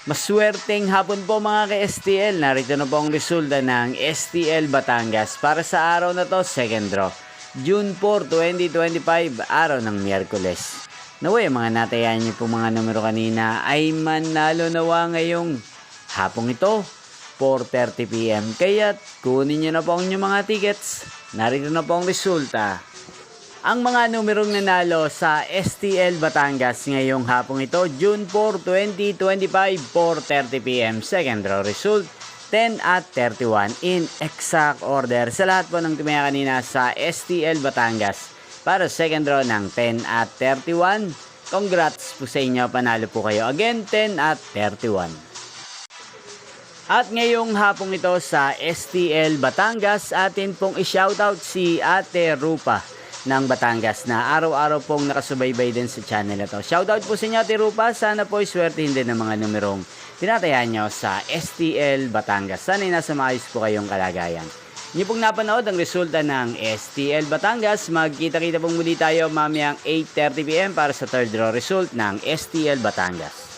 Maswerteng hapon po mga ka-STL. Narito na po ang resulta ng STL Batangas para sa araw na to, second draw. June 4, 2025, araw ng Miyerkules. Naway, mga natayan niyo po mga numero kanina ay manalo nawa ngayong hapong ito, 4:30 PM. Kaya kunin niyo na po ang inyong mga tickets. Narito na po ang resulta. Ang mga numerong nanalo sa STL Batangas ngayong hapong ito, June 4, 2025, 4:30 PM. Second draw result, 10 at 31 in exact order. Sa lahat po ng tumaya kanina sa STL Batangas para second draw ng 10 at 31. Congrats po sa inyo, panalo po kayo. Again, 10 at 31. At ngayong hapong ito sa STL Batangas, atin pong i-shoutout si Ate Rupa ng Batangas na araw-araw pong nakasubaybay din sa channel na to. Shoutout po sa inyo, Ate Rupa. Sana po iswertihin din ng mga numerong tinatayan nyo sa STL Batangas. Sana'y nasa maayos po kayong kalagayan. Inyo pong napanood ang resulta ng STL Batangas. Magkita-kita pong muli tayo mamayang 8:30 PM para sa third draw result ng STL Batangas.